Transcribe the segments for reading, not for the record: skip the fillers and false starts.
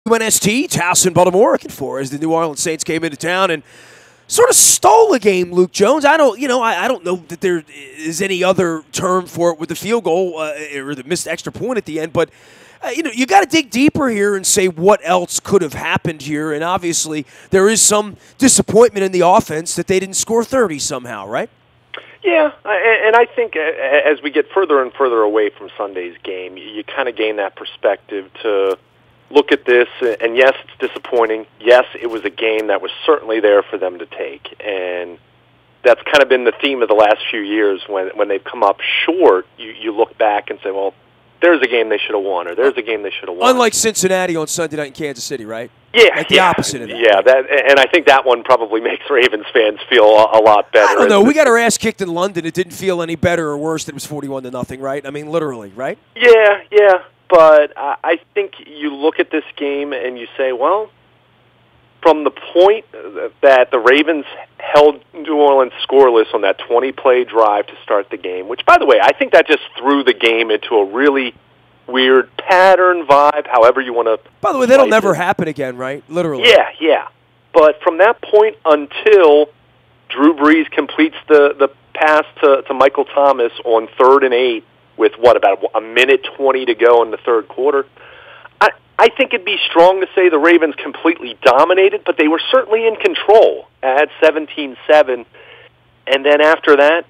WNST, Taos in Baltimore, looking for as the New Orleans Saints came into town and sort of stole a game. Luke Jones. I don't know that there is any other term for it with the field goal or the missed extra point at the end, but you got to dig deeper here and say what else could have happened here. And obviously, there is some disappointment in the offense that they didn't score 30 somehow, right? Yeah, and I think as we get further and further away from Sunday's game, you kind of gain that perspective to look at this, and yes, it's disappointing. Yes, it was a game that was certainly there for them to take, and that's kind of been the theme of the last few years. When they've come up short, you look back and say, well, there's a game they should have won, or there's a game they should have won. Unlike Cincinnati on Sunday night in Kansas City, right? Yeah. Like the opposite of that. Yeah, and I think that one probably makes Ravens fans feel a lot better. I don't know. We got our ass kicked in London. It didn't feel any better or worse than it was 41-0, right? I mean, literally, right? Yeah. But I think you look at this game and you say, well, from the point that the Ravens held New Orleans scoreless on that 20-play drive to start the game, which, by the way, I think that just threw the game into a really weird pattern, vibe, however you want to. By the way, that'll never happen again, right? Literally. Yeah. But from that point until Drew Brees completes the pass to Michael Thomas on 3rd and 8 with, about a minute 20 to go in the third quarter, I think it'd be strong to say the Ravens completely dominated, but they were certainly in control at 17-7. And then after that,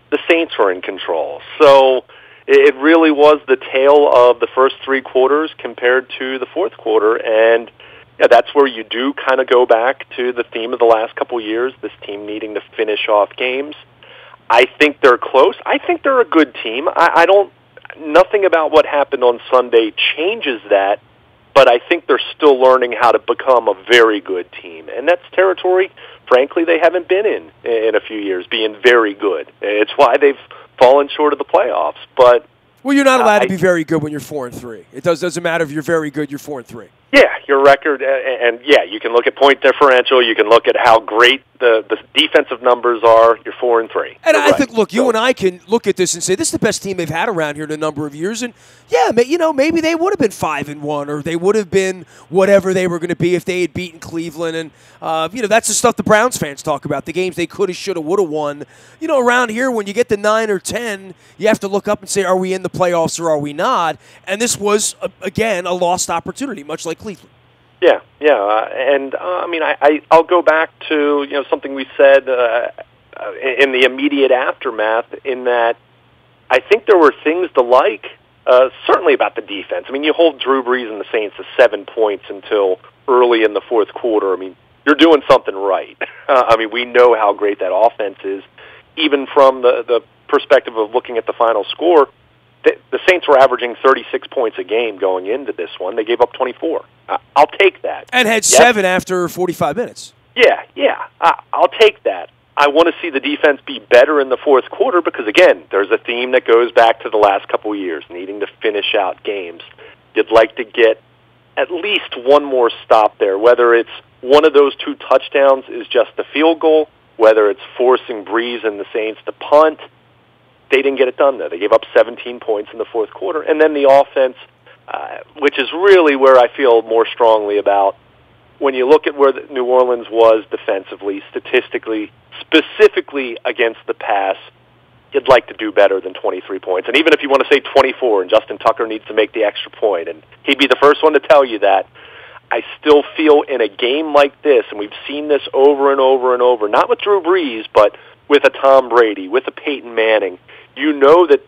the Saints were in control. So it really was the tale of the first three quarters compared to the fourth quarter. And that's where you do kind of go back to the theme of the last couple of years, this team needing to finish off games. I think they're close. I think they're a good team. Nothing about what happened on Sunday changes that, but I think they're still learning how to become a very good team. And that's territory, frankly, they haven't been in a few years, being very good. It's why they've fallen short of the playoffs. But well, you're not allowed to be very good when you're 4-3. It doesn't matter if you're very good, you're 4-3. Yeah, your record, and you can look at point differential, you can look at how great the defensive numbers are, you're 4-3. And I think, look, you and I can look at this and say, this is the best team they've had around here in a number of years, and maybe they would have been 5-1, or they would have been whatever they were going to be if they had beaten Cleveland, and, that's the stuff the Browns fans talk about, the games they could have, should have, would have won. Around here, when you get to 9 or 10, you have to look up and say, are we in the playoffs or are we not? And this was, again, a lost opportunity, much like Cleveland. Yeah, and I'll go back to something we said in the immediate aftermath. In that, I think there were things to like, certainly about the defense. I mean, you hold Drew Brees and the Saints to 7 points until early in the fourth quarter. I mean, you're doing something right. We know how great that offense is, even from the perspective of looking at the final score. The Saints were averaging 36 points a game going into this one. They gave up 24. I'll take that. And had 7 after 45 minutes. Yeah. I'll take that. I want to see the defense be better in the fourth quarter because, again, there's a theme that goes back to the last couple of years, needing to finish out games. You'd like to get at least one more stop there, whether it's one of those 2 touchdowns is just a field goal, whether it's forcing Brees and the Saints to punt. They didn't get it done, though. They gave up 17 points in the fourth quarter. And then the offense, which is really where I feel more strongly about, when you look at where New Orleans was defensively, statistically, specifically against the pass, you'd like to do better than 23 points. And even if you want to say 24 and Justin Tucker needs to make the extra point, and he'd be the first one to tell you that, I still feel in a game like this, and we've seen this over and over and over, not with Drew Brees, but with a Tom Brady, with a Peyton Manning, you know that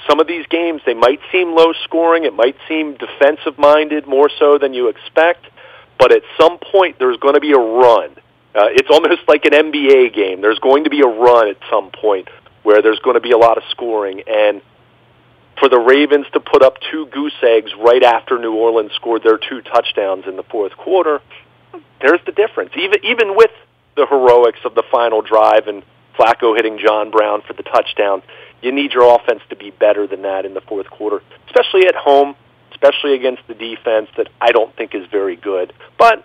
some of these games, they might seem low-scoring, it might seem defensive-minded more so than you expect, but at some point there's going to be a run. It's almost like an NBA game. There's going to be a run at some point where there's going to be a lot of scoring, and for the Ravens to put up 2 goose eggs right after New Orleans scored their 2 touchdowns in the fourth quarter, there's the difference. Even with the heroics of the final drive and Flacco hitting John Brown for the touchdown, you need your offense to be better than that in the fourth quarter, especially at home, especially against the defense that I don't think is very good. But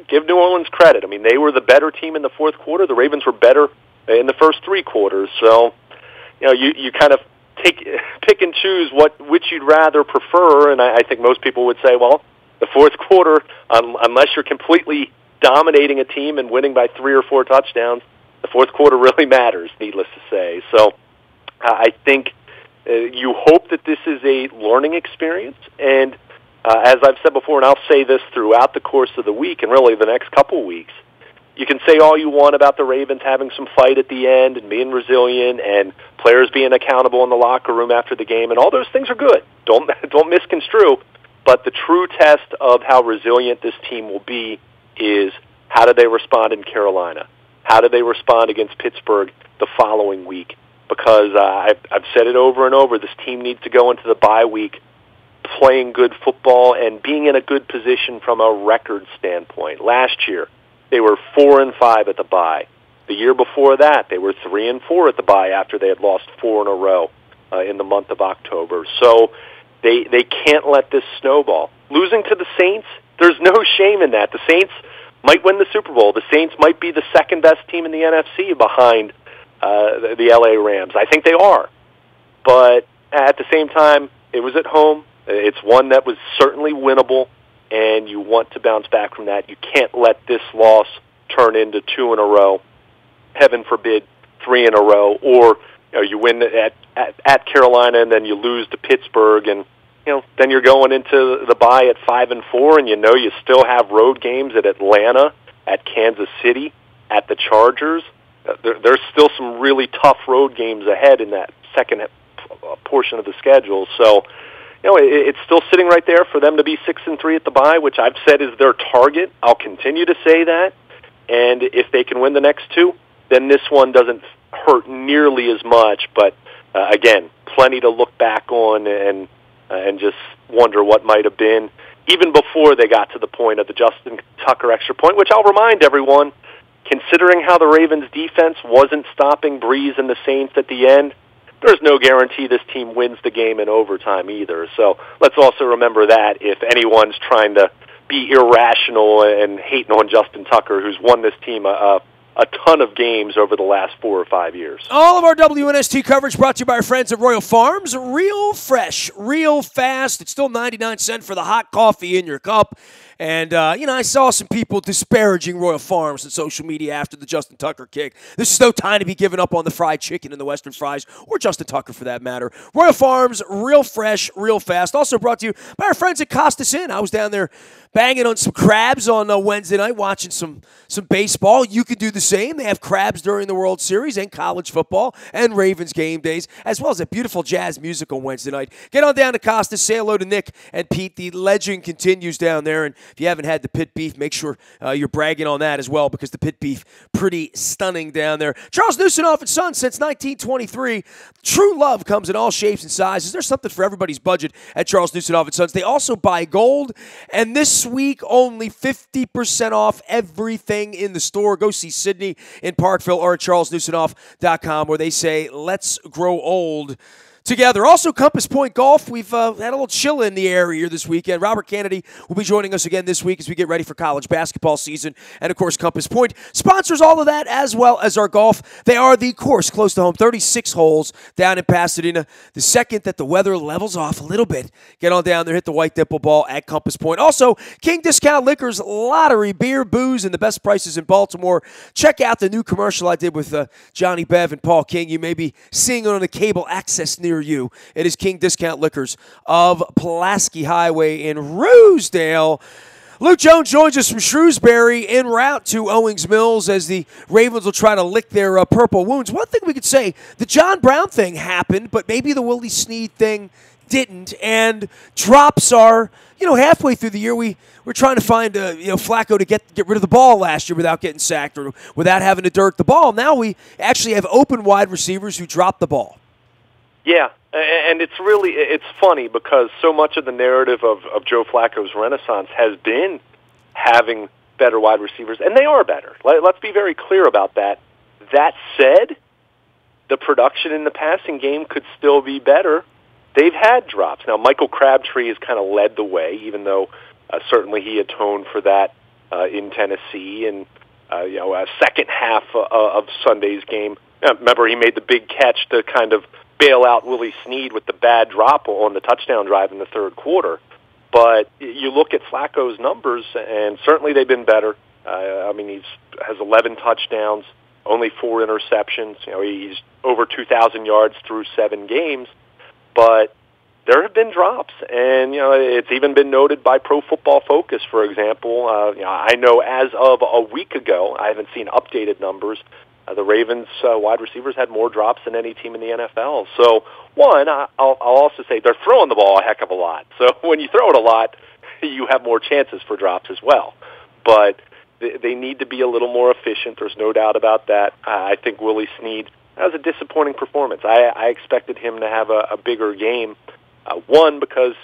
give New Orleans credit. I mean, they were the better team in the fourth quarter. The Ravens were better in the first 3 quarters. So, you kind of pick and choose which you'd rather prefer, and I think most people would say, well, The fourth quarter, unless you're completely dominating a team and winning by 3 or 4 touchdowns, the fourth quarter really matters, needless to say. So I think you hope that this is a learning experience. And as I've said before, and I'll say this throughout the course of the week and really the next couple weeks, you can say all you want about the Ravens having some fight at the end and being resilient and players being accountable in the locker room after the game, and all those things are good. Don't misconstrue. But the true test of how resilient this team will be is how do they respond in Carolina? How do they respond against Pittsburgh the following week? Because I've said it over and over, this team needs to go into the bye week playing good football and being in a good position from a record standpoint. Last year, they were 4-5 at the bye. The year before that, they were 3-4 at the bye after they had lost 4 in a row in the month of October. So they can't let this snowball. Losing to the Saints, there's no shame in that. The Saints might win the Super Bowl. The Saints might be the second best team in the NFC behind the LA Rams. I think they are. But at the same time, it was at home. It's one that was certainly winnable, and you want to bounce back from that. You can't let this loss turn into 2 in a row, heaven forbid 3 in a row, or you win at Carolina and then you lose to Pittsburgh, and then you're going into the bye at 5-4, and you still have road games at Atlanta, at Kansas City, at the Chargers. There's still some really tough road games ahead in that second portion of the schedule. So, it's still sitting right there for them to be 6-3 at the bye, which I've said is their target. I'll continue to say that. And if they can win the next 2, then this one doesn't hurt nearly as much. But again, plenty to look back on and just wonder what might have been, even before they got to the point of the Justin Tucker extra point, which I'll remind everyone, considering how the Ravens' defense wasn't stopping Breeze and the Saints at the end, there's no guarantee this team wins the game in overtime either. So let's also remember that if anyone's trying to be irrational and hating on Justin Tucker, who's won this team a ton of games over the last 4 or 5 years. All of our WNST coverage brought to you by our friends at Royal Farms. Real fresh, real fast. It's still 99 cents for the hot coffee in your cup. And, I saw some people disparaging Royal Farms on social media after the Justin Tucker kick. This is no time to be giving up on the fried chicken and the Western fries, or Justin Tucker for that matter. Royal Farms, real fresh, real fast. Also brought to you by our friends at Costas Inn. I was down there banging on some crabs on Wednesday night, watching some baseball. You can do the same. They have crabs during the World Series and college football and Ravens game days, as well as a beautiful jazz music on Wednesday night. Get on down to Costas. Say hello to Nick and Pete. The legend continues down there, and if you haven't had the pit beef, make sure you're bragging on that as well, because the pit beef, pretty stunning down there. Charles Newsonoff and Sons since 1923. True love comes in all shapes and sizes. There's something for everybody's budget at Charles Newsonoff and Sons. They also buy gold, and this week only 50% off everything in the store. Go see Sydney in Parkville or at charlesnewsonoff.com, where they say, let's grow old together. Also, Compass Point Golf. We've had a little chill in the area here this weekend. Robert Kennedy will be joining us again this week as we get ready for college basketball season. And, of course, Compass Point sponsors all of that, as well as our golf. They are the course close to home, 36 holes down in Pasadena. The second that the weather levels off a little bit, get on down there, hit the white dimple ball at Compass Point. Also, King Discount Liquors, lottery, beer, booze, and the best prices in Baltimore. Check out the new commercial I did with Johnny Bev and Paul King. You may be seeing it on a cable access near you. It is King Discount Liquors of Pulaski Highway in Rosedale. Luke Jones joins us from Shrewsbury en route to Owings Mills as the Ravens will try to lick their purple wounds. One thing we could say, the John Brown thing happened, but maybe the Willie Snead thing didn't, and drops are, halfway through the year, we're trying to find, Flacco to get rid of the ball last year without getting sacked or without having to dirt the ball. Now we actually have open wide receivers who drop the ball. Yeah, and it's funny because so much of the narrative of Joe Flacco's renaissance has been having better wide receivers, and they are better. Let's be very clear about that. That said, the production in the passing game could still be better. They've had drops. Now, Michael Crabtree has kind of led the way, even though certainly he atoned for that in Tennessee, and a second half of Sunday's game. Remember, he made the big catch to kind of bail out Willie Snead with the bad drop on the touchdown drive in the third quarter. But you look at Flacco's numbers, and certainly they've been better. I mean, he has 11 touchdowns, only 4 interceptions. He's over 2,000 yards through 7 games. But there have been drops, and it's even been noted by Pro Football Focus, for example. I know as of a week ago, I haven't seen updated numbers. The Ravens wide receivers had more drops than any team in the NFL. So, one, I'll also say they're throwing the ball a heck of a lot. So when you throw it a lot, you have more chances for drops as well. But they need to be a little more efficient. There's no doubt about that. I think Willie Snead has a disappointing performance. I expected him to have a bigger game. One, because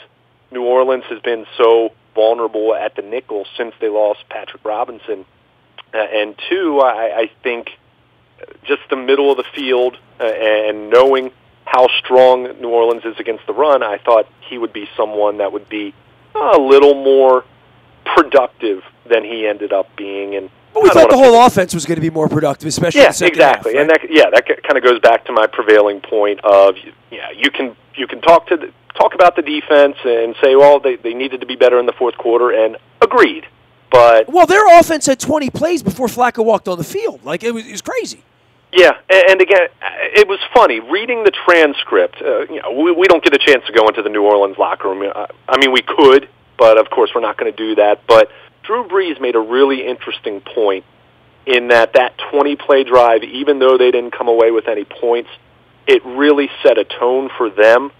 New Orleans has been so vulnerable at the nickel since they lost Patrick Robinson. And two, I think just the middle of the field and knowing how strong New Orleans is against the run, I thought he would be someone that would be a little more productive than he ended up being. And we thought the whole offense was going to be more productive, especially in the second exactly. half, right? And that kind of goes back to my prevailing point of you can talk about the defense and say, well, they needed to be better in the fourth quarter, and agreed. But their offense had 20 plays before Flacco walked on the field. Like it was crazy. Yeah, and again, it was funny reading the transcript. We don't get a chance to go into the New Orleans locker room. I mean, we could, but of course we're not going to do that. But Drew Brees made a really interesting point in that 20-play drive, even though they didn't come away with any points, it really set a tone for them.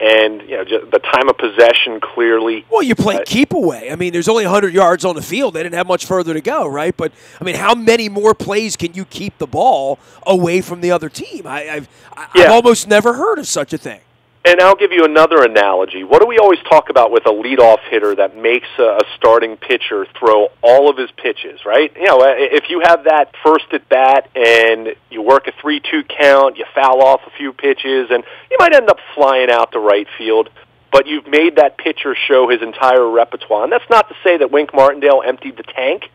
And the time of possession clearly. Well, you play keep away. I mean, there's only 100 yards on the field. They didn't have much further to go, right? But I mean, how many more plays can you keep the ball away from the other team? I've almost never heard of such a thing. And I'll give you another analogy. What do we always talk about with a leadoff hitter that makes a starting pitcher throw all of his pitches, right? If you have that first at bat and you work a 3-2 count, you foul off a few pitches, and you might end up flying out to right field, but you've made that pitcher show his entire repertoire. And that's not to say that Wink Martindale emptied the tank,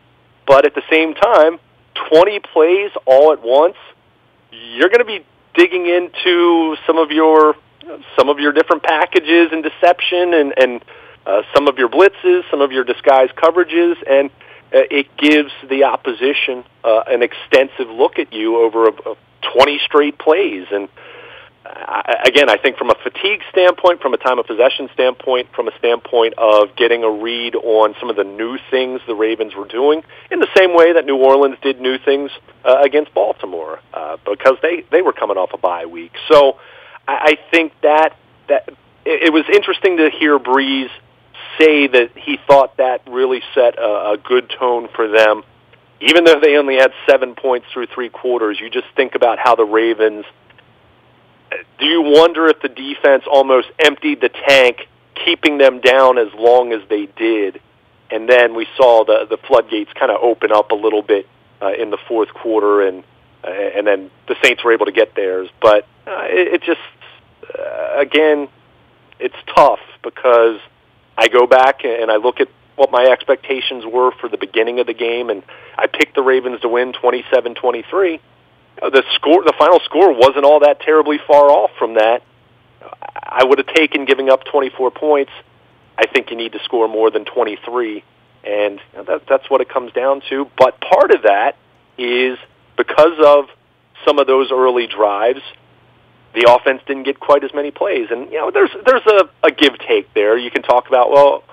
but at the same time, 20 plays all at once, you're going to be digging into some of your different packages and deception and some of your blitzes, some of your disguised coverages, and it gives the opposition an extensive look at you over 20 straight plays. And again, I think from a fatigue standpoint, from a time of possession standpoint, from a standpoint of getting a read on some of the new things the Ravens were doing, in the same way that New Orleans did new things against Baltimore, because they were coming off a bye week. So I think that it was interesting to hear Brees say that he thought that really set a good tone for them. Even though they only had 7 points through 3 quarters, you just think about how the Ravens, do you wonder if the defense almost emptied the tank, keeping them down as long as they did? And then we saw the floodgates kind of open up a little bit in the fourth quarter, and then the Saints were able to get theirs. But it just, again, it's tough because I go back and I look at what my expectations were for the beginning of the game, and I picked the Ravens to win 27-23. The final score wasn't all that terribly far off from that. I would have taken giving up 24 points. I think you need to score more than 23, and that's what it comes down to. But part of that is because of some of those early drives, the offense didn't get quite as many plays. And, there's a give-take there. You can talk about, well,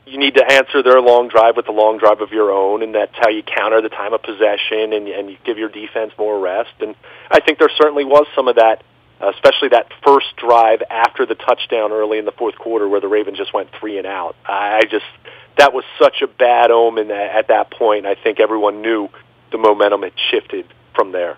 you need to answer their long drive with the long drive of your own, and that's how you counter the time of possession and you give your defense more rest. And I think there certainly was some of that, especially that first drive after the touchdown early in the fourth quarter where the Ravens just went 3 and out. That was such a bad omen at that point. I think everyone knew the momentum had shifted from there.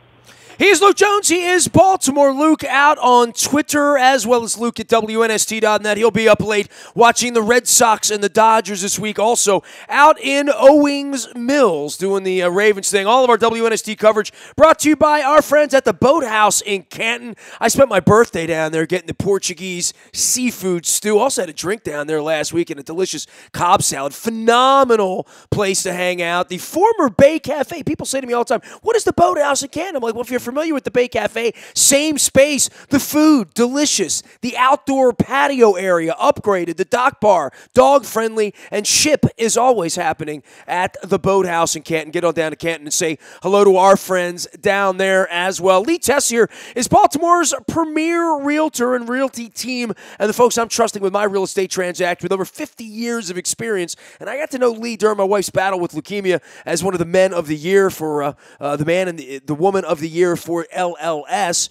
He is Luke Jones. He is Baltimore Luke out on Twitter, as well as Luke at WNST.net. He'll be up late watching the Red Sox and the Dodgers this week. Also out in Owings Mills doing the Ravens thing. All of our WNST coverage brought to you by our friends at the Boathouse in Canton. I spent my birthday down there getting the Portuguese seafood stew. Also had a drink down there last week and a delicious Cobb salad. Phenomenal place to hang out. The former Bay Cafe. People say to me all the time, what is the Boathouse in Canton? I'm like, well, if you're familiar with the Bay Cafe, same space. The food, delicious. The outdoor patio area, upgraded. The dock bar, dog-friendly. And ship is always happening at the Boathouse in Canton. Get on down to Canton and say hello to our friends down there as well. Lee Tessier is Baltimore's premier realtor and realty team, and the folks I'm trusting with my real estate transaction with over 50 years of experience. And I got to know Lee during my wife's battle with leukemia as one of the men of the year for the man and the woman of the year for LLS.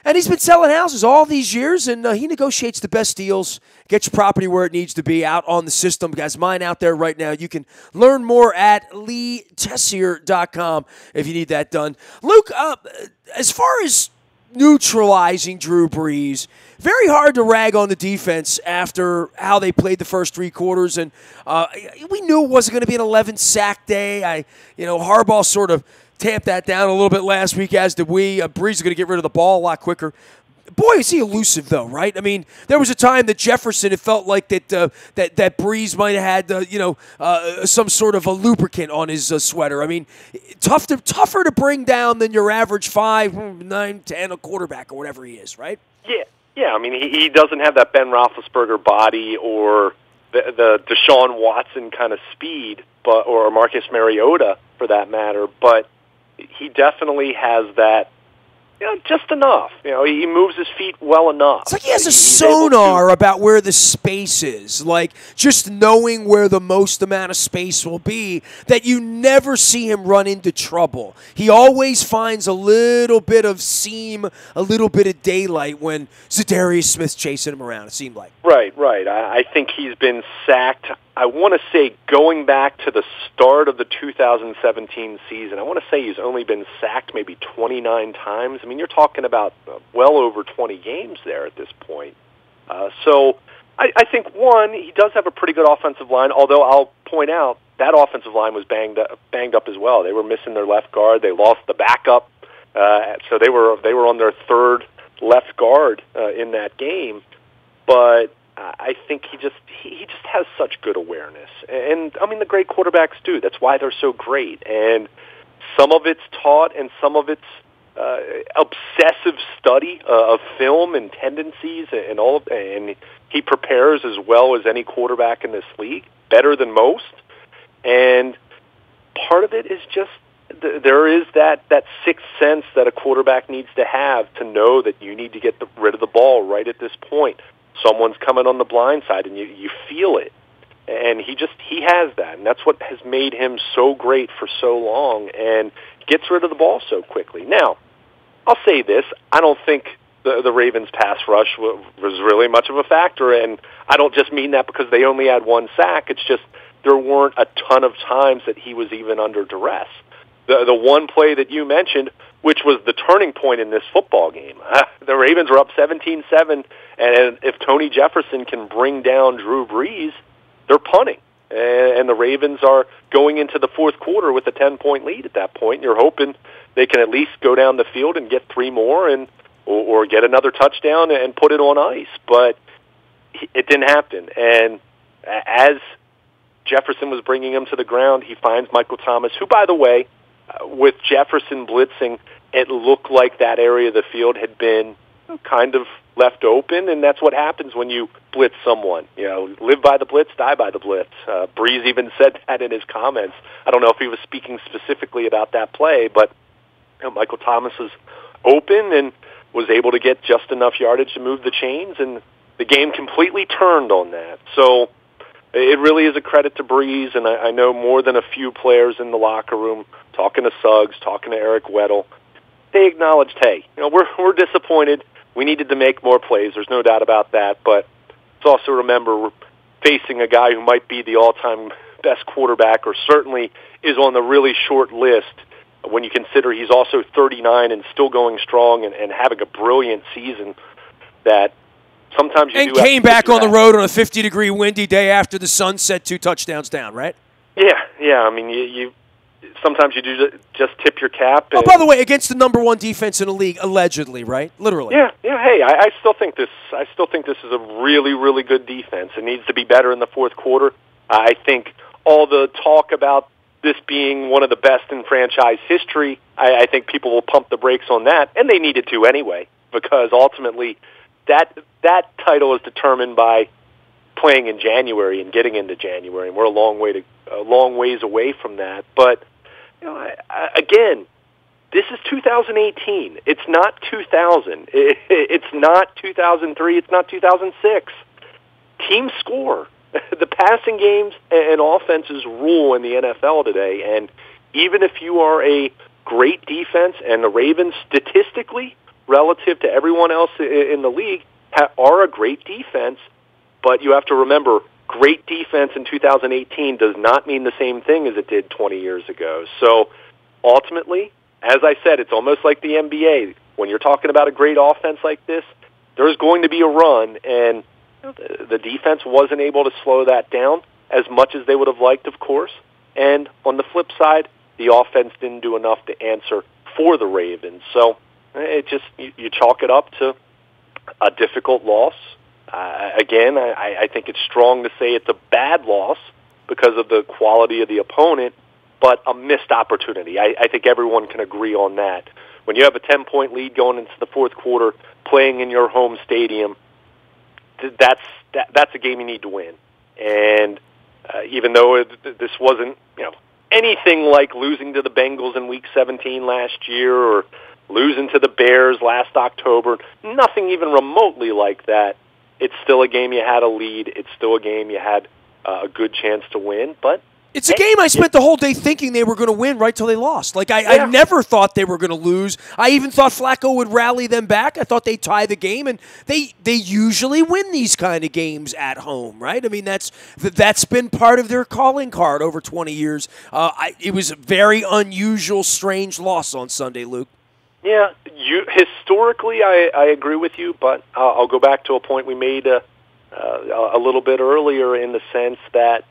And he's been selling houses all these years, and he negotiates the best deals, gets your property where it needs to be out on the system. Guys, mine out there right now. You can learn more at leetessier.com if you need that done. Luke, as far as neutralizing Drew Brees, very hard to rag on the defense after how they played the first three quarters, and we knew it wasn't going to be an 11-sack day. Harbaugh sort of tamped that down a little bit last week, as did we. Brees is going to get rid of the ball a lot quicker. Boy, is he elusive, though, right? I mean, there was a time that Jefferson, it felt like that Brees might have had some sort of a lubricant on his sweater. I mean, tougher to bring down than your average 5, 9, 10 a quarterback or whatever he is, right? Yeah. I mean, he doesn't have that Ben Roethlisberger body or the Deshaun Watson kind of speed, or Marcus Mariota for that matter, but he definitely has that. Just enough. He moves his feet well enough. It's like he has a sonar about where the space is, like just knowing where the most amount of space will be, that you never see him run into trouble. He always finds a little bit of seam, a little bit of daylight when Zadarius Smith's chasing him around, it seemed like. Right. I think he's been sacked, I want to say, going back to the start of the 2017 season, I want to say he's only been sacked maybe 29 times. I mean, you're talking about well over 20 games there at this point. So I think, one, he does have a pretty good offensive line, although I'll point out that offensive line was banged up as well. They were missing their left guard. They lost the backup, so they were on their third left guard in that game. But I think he just has such good awareness, and I mean the great quarterbacks do. That's why they're so great. And some of it's taught, and some of it's obsessive study of film and tendencies and all. And he prepares as well as any quarterback in this league, better than most. And part of it is just there is that sixth sense that a quarterback needs to have to know that you need to get rid of the ball right at this point. Someone's coming on the blind side, and you feel it. And he has that, and that's what has made him so great for so long and gets rid of the ball so quickly. Now, I'll say this. I don't think the Ravens' pass rush was really much of a factor, and I don't just mean that because they only had one sack. It's just there weren't a ton of times that he was even under duress. The one play that you mentioned, which was the turning point in this football game. The Ravens were up 17-7, and if Tony Jefferson can bring down Drew Brees, they're punting. And the Ravens are going into the fourth quarter with a 10-point lead at that point. And you're hoping they can at least go down the field and get 3 more or get another touchdown and put it on ice. But it didn't happen. And as Jefferson was bringing him to the ground, he finds Michael Thomas, who, by the way, with Jefferson blitzing, it looked like that area of the field had been kind of left open, and that's what happens when you blitz someone. Live by the blitz, die by the blitz. Brees even said that in his comments. I don't know if he was speaking specifically about that play, but Michael Thomas was open and was able to get just enough yardage to move the chains, and the game completely turned on that. So it really is a credit to Brees, and I know more than a few players in the locker room, talking to Suggs, talking to Eric Weddle, they acknowledged, hey, we're disappointed. We needed to make more plays. There's no doubt about that. But let's also remember we're facing a guy who might be the all-time best quarterback, or certainly is on the really short list when you consider he's also 39 and still going strong and having a brilliant season that sometimes you and came back on the road on a 50-degree windy day after the sun set 2 touchdowns down, right? Yeah. I mean, you sometimes you do just tip your cap. By the way, against the number 1 defense in the league, allegedly, right? Literally. Yeah. Hey, I still think this is a really, really good defense. It needs to be better in the fourth quarter. I think all the talk about this being one of the best in franchise history, I think people will pump the brakes on that, and they needed to anyway, because ultimately that title is determined by playing in January and getting into January, and we're a long ways away from that. But again, this is 2018. It's not 2000. It's not 2003. It's not 2006. Teams score. The passing games and offenses rule in the NFL today, and even if you are a great defense, and the Ravens statistically, relative to everyone else in the league, are a great defense, but you have to remember, great defense in 2018 does not mean the same thing as it did 20 years ago. So ultimately, as I said, it's almost like the NBA. When you're talking about a great offense like this, there's going to be a run, and the defense wasn't able to slow that down as much as they would have liked, of course. And on the flip side, the offense didn't do enough to answer for the Ravens. So it just, you chalk it up to a difficult loss. Again, I think it's strong to say it's a bad loss because of the quality of the opponent, but a missed opportunity. I think everyone can agree on that. When you have a 10-point lead going into the fourth quarter, playing in your home stadium, that's a game you need to win. And even though this wasn't anything like losing to the Bengals in Week 17 last year or losing to the Bears last October, nothing even remotely like that, it's still a game you had a lead. It's still a game you had a good chance to win. But it's a game I spent the whole day thinking they were going to win right till they lost. Like, I never thought they were going to lose. I even thought Flacco would rally them back. I thought they'd tie the game, and they usually win these kind of games at home, right? I mean, that's been part of their calling card over 20 years. It was a very unusual, strange loss on Sunday, Luke. Yeah, historically, I agree with you, but I'll go back to a point we made a little bit earlier in the sense that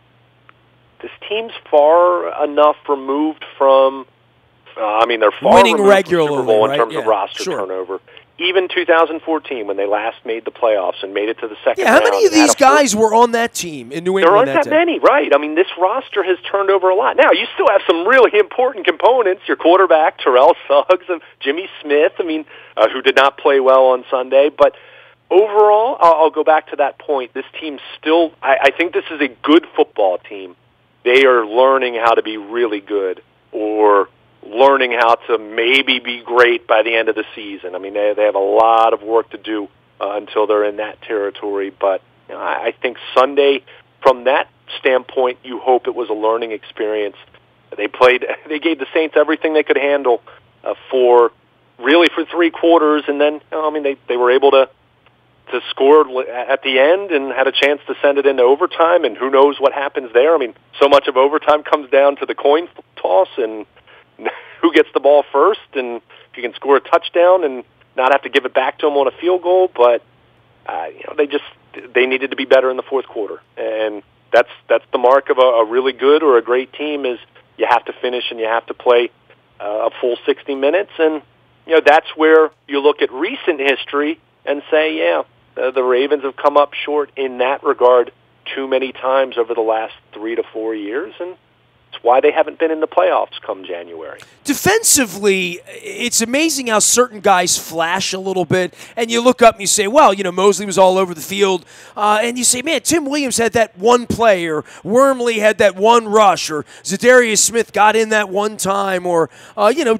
this team's far enough removed from, they're far winning removed regularly, from Super Bowl right? in terms of roster turnover. Even 2014, when they last made the playoffs and made it to the second round. Yeah, how many of these guys were on that team in New England? There aren't that many, right? I mean, this roster has turned over a lot. Now, you still have some really important components. Your quarterback, Terrell Suggs, and Jimmy Smith, who did not play well on Sunday. But overall, I'll go back to that point. This team still, I think this is a good football team. They are learning how to be really good, or learning how to maybe be great by the end of the season. I mean, they have a lot of work to do until they're in that territory. But I think Sunday, from that standpoint, you hope it was a learning experience. They gave the Saints everything they could handle for 3 quarters, and then they were able to score at the end and had a chance to send it into overtime. And who knows what happens there? I mean, so much of overtime comes down to the coin toss and who gets the ball first, and if you can score a touchdown and not have to give it back to them on a field goal. But they needed to be better in the fourth quarter, and that's the mark of a really good or a great team, is you have to finish and you have to play a full 60 minutes. And that's where you look at recent history and say, the Ravens have come up short in that regard too many times over the last 3 to 4 years, and it's why they haven't been in the playoffs come January. Defensively, it's amazing how certain guys flash a little bit, and you look up and you say, well, Mosley was all over the field, and you say, man, Tim Williams had that one play, or Wormley had that one rush, or Zadarius Smith got in that one time, or,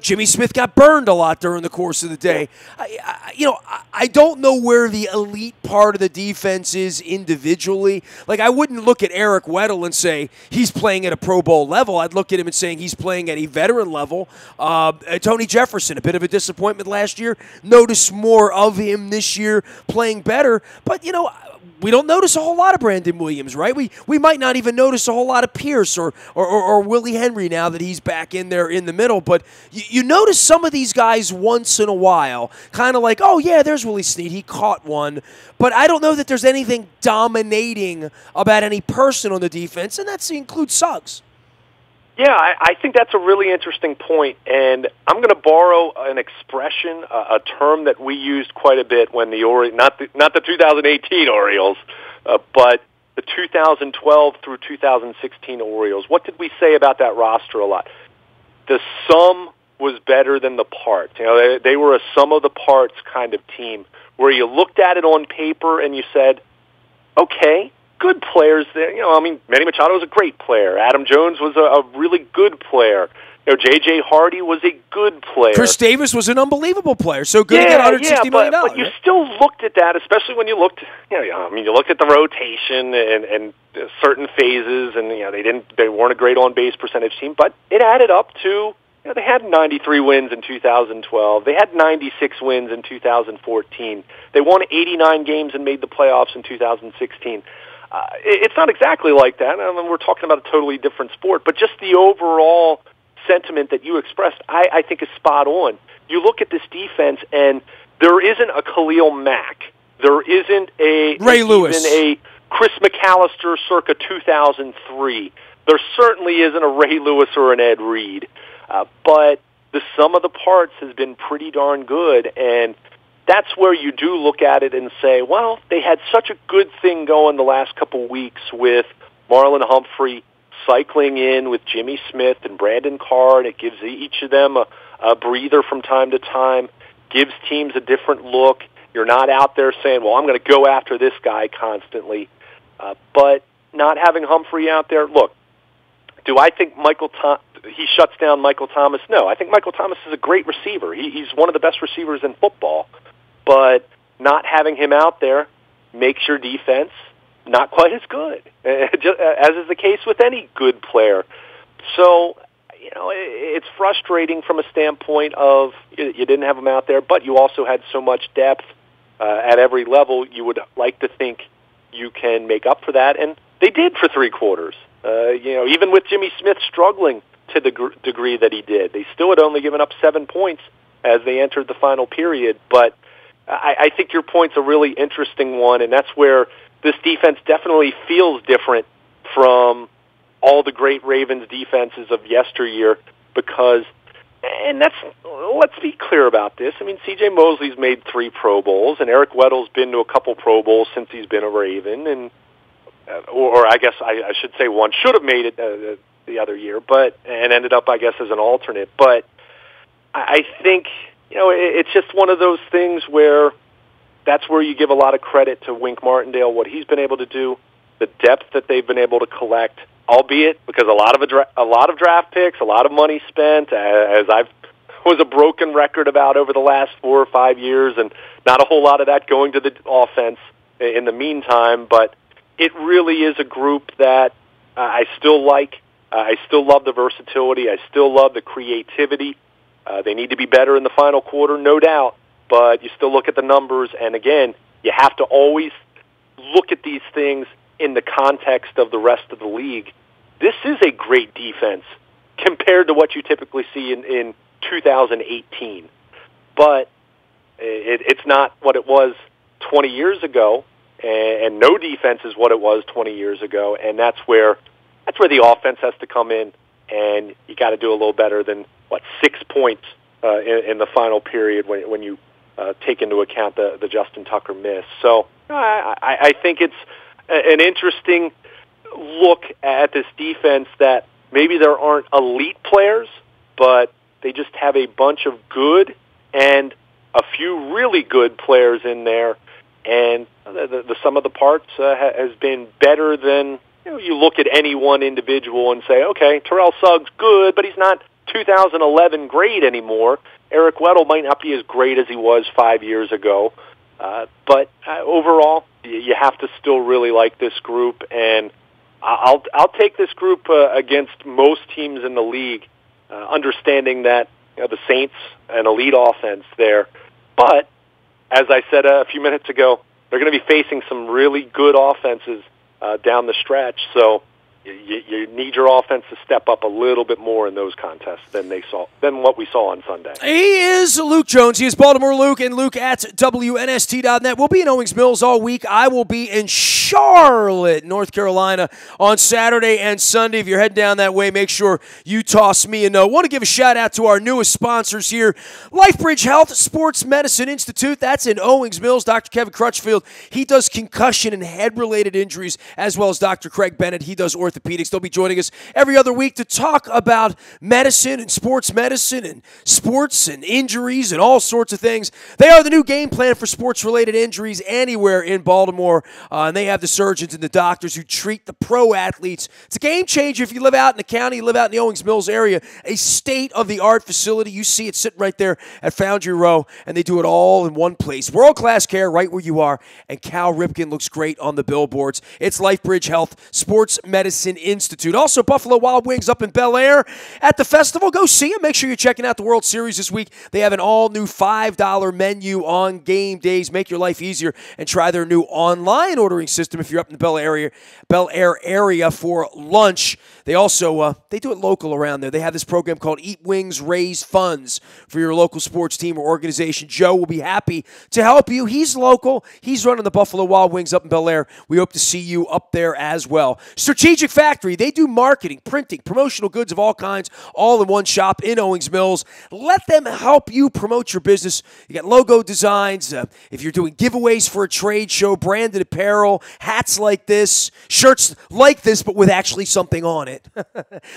Jimmy Smith got burned a lot during the course of the day. I don't know where the elite part of the defense is individually. Like, I wouldn't look at Eric Weddle and say he's playing at a Pro Bowl level. I'd look at him and saying he's playing at a veteran level. Tony Jefferson, a bit of a disappointment last year. Notice more of him this year playing better. But, we don't notice a whole lot of Brandon Williams, right? We might not even notice a whole lot of Pierce or Willie Henry now that he's back in there in the middle. But you notice some of these guys once in a while, kind of like, oh, yeah, there's Willie Snead. He caught one. But I don't know that there's anything dominating about any person on the defense, and that includes Suggs. Yeah, I think that's a really interesting point, and I'm going to borrow an expression, a term that we used quite a bit when the Orioles, not the 2018 Orioles, but the 2012 through 2016 Orioles, what did we say about that roster a lot? The sum was better than the parts. You know, they were a sum of the parts kind of team where you looked at it on paper and you said, okay, good players there. You know, I mean, Manny Machado was a great player. Adam Jones was a really good player. You know, J.J. Hardy was a good player. Chris Davis was an unbelievable player. So good to get $160 million. But you still looked at that, especially when you looked. You know, I mean, you looked at the rotation and certain phases, and you know they weren't a great on base percentage team, but it added up to. You know, they had 93 wins in 2012. They had 96 wins in 2014. They won 89 games and made the playoffs in 2016. It's not exactly like that. I mean, we're talking about a totally different sport, but just the overall sentiment that you expressed, I think is spot on. You look at this defense, and there isn't a Khalil Mack. There isn't a Ray Lewis. Even a Chris McAllister circa 2003. There certainly isn't a Ray Lewis or an Ed Reed. But the sum of the parts has been pretty darn good, and that's where you do look at it and say, well, they had such a good thing going the last couple weeks with Marlon Humphrey cycling in with Jimmy Smith and Brandon Carr, and it gives each of them a breather from time to time, gives teams a different look. You're not out there saying, well, I'm going to go after this guy constantly. But not having Humphrey out there, look, do I think he shuts down Michael Thomas? No, I think Michael Thomas is a great receiver. He's one of the best receivers in football. But not having him out there makes your defense not quite as good, as is the case with any good player. So, you know, it's frustrating from a standpoint of you didn't have him out there, but you also had so much depth at every level. You would like to think you can make up for that, and they did for three quarters. You know, even with Jimmy Smith struggling to the degree that he did, they still had only given up 7 points as they entered the final period. But I think your point's a really interesting one, and that's where this defense definitely feels different from all the great Ravens defenses of yesteryear because, and let's be clear about this. I mean, C.J. Mosley's made 3 Pro Bowls, and Eric Weddle's been to a couple Pro Bowls since he's been a Raven, and or I guess I should say one should have made it the other year, and ended up, I guess, as an alternate. But I think, you know, it's just one of those things where that's where you give a lot of credit to Wink Martindale, what he's been able to do, the depth that they've been able to collect, albeit because a lot of draft picks, a lot of money spent, as was a broken record about over the last 4 or 5 years, and not a whole lot of that going to the offense in the meantime, but it really is a group that I still like. I still love the versatility. I still love the creativity. They need to be better in the final quarter, no doubt, but you still look at the numbers, and again, you have to always look at these things in the context of the rest of the league. This is a great defense compared to what you typically see in 2018, but it's not what it was 20 years ago, and no defense is what it was 20 years ago, and that's where the offense has to come in, and you got to do a little better than 6 points in the final period when you take into account the Justin Tucker miss. So I think it's an interesting look at this defense that maybe there aren't elite players, but they just have a bunch of good and a few really good players in there, and the sum of the parts has been better than, you know, you look at any one individual and say, okay, Terrell Suggs good, but he's not 2011 great anymore. Eric Weddle might not be as great as he was 5 years ago, but overall, you have to still really like this group, and I'll take this group against most teams in the league, understanding that, you know, the Saints, an elite offense there, but as I said a few minutes ago, they're going to be facing some really good offenses down the stretch, so you need your offense to step up a little bit more in those contests than what we saw on Sunday. He is Luke Jones. He is Baltimore Luke, and Luke at WNST.net. We'll be in Owings Mills all week. I will be in Charlotte, North Carolina on Saturday and Sunday. If you're heading down that way, make sure you toss me a note. Want to give a shout out to our newest sponsors here, LifeBridge Health Sports Medicine Institute. That's in Owings Mills. Dr. Kevin Crutchfield, he does concussion and head-related injuries, as well as Dr. Craig Bennett. He does orthopedics. They'll be joining us every other week to talk about medicine and sports medicine and sports and injuries and all sorts of things. They are the new game plan for sports-related injuries anywhere in Baltimore, and they have the surgeons and the doctors who treat the pro athletes. It's a game changer if you live out in the county, you live out in the Owings Mills area, a state-of-the-art facility. You see it sitting right there at Foundry Row, and they do it all in one place. World-class care right where you are, and Cal Ripken looks great on the billboards. It's LifeBridge Health Sports Medicine Institute. Also, Buffalo Wild Wings up in Bel Air at the festival. Go see them. Make sure you're checking out the World Series this week. They have an all-new $5 menu on game days. Make your life easier and try their new online ordering system if you're up in the Bel Air area for lunch. They also they do it local around there. They have this program called Eat Wings, Raise Funds for your local sports team or organization. Joe will be happy to help you. He's local. He's running the Buffalo Wild Wings up in Bel Air. We hope to see you up there as well. Strategic Factory, they do marketing, printing, promotional goods of all kinds, all in one shop in Owings Mills. Let them help you promote your business. You got logo designs. If you're doing giveaways for a trade show, branded apparel, hats like this, shirts like this, but with actually something on it.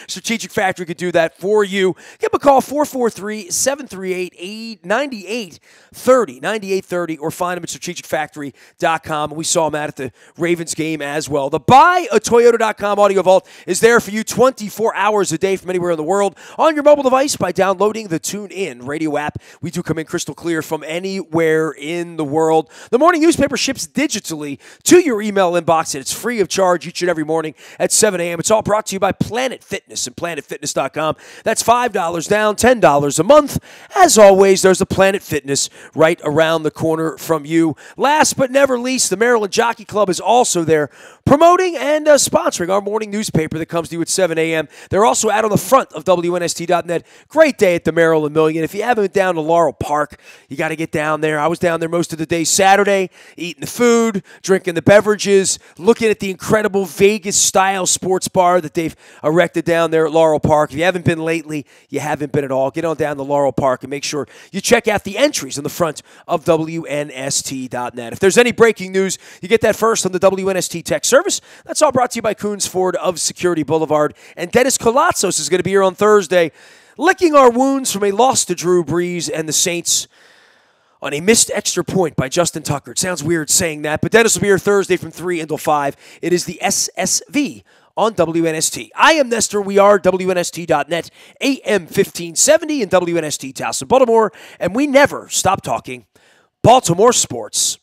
Strategic Factory could do that for you. Give them a call, 443-738-9830, or find them at strategicfactory.com. We saw them at the Ravens game as well. The buyatoyota.com audio vault is there for you 24 hours a day from anywhere in the world on your mobile device by downloading the TuneIn radio app. We do come in crystal clear from anywhere in the world. The morning newspaper ships digitally to your email inbox, and it's free of charge each and every morning at 7 a.m. It's all brought to you by Planet Fitness and PlanetFitness.com. That's $5 down, $10 a month. As always, there's a Planet Fitness right around the corner from you. Last but never least, the Maryland Jockey Club is also there promoting and sponsoring our morning newspaper that comes to you at 7 a.m. They're also out on the front of WNST.net. Great day at the Maryland Million. If you haven't been down to Laurel Park, you got to get down there. I was down there most of the day Saturday, eating the food, drinking the beverages, looking at the incredible Vegas-style sports bar that they've erected down there at Laurel Park. If you haven't been lately, you haven't been at all. Get on down to Laurel Park and make sure you check out the entries on the front of WNST.net. If there's any breaking news, you get that first on the WNST Tech Service. That's all brought to you by Coons Ford of Security Boulevard. And Dennis Kolatzos is going to be here on Thursday, licking our wounds from a loss to Drew Brees and the Saints on a missed extra point by Justin Tucker. It sounds weird saying that, but Dennis will be here Thursday from 3 until 5. It is the SSV on WNST. I am Nestor. We are WNST.net, AM 1570 and WNST Towson, Baltimore, and we never stop talking Baltimore sports.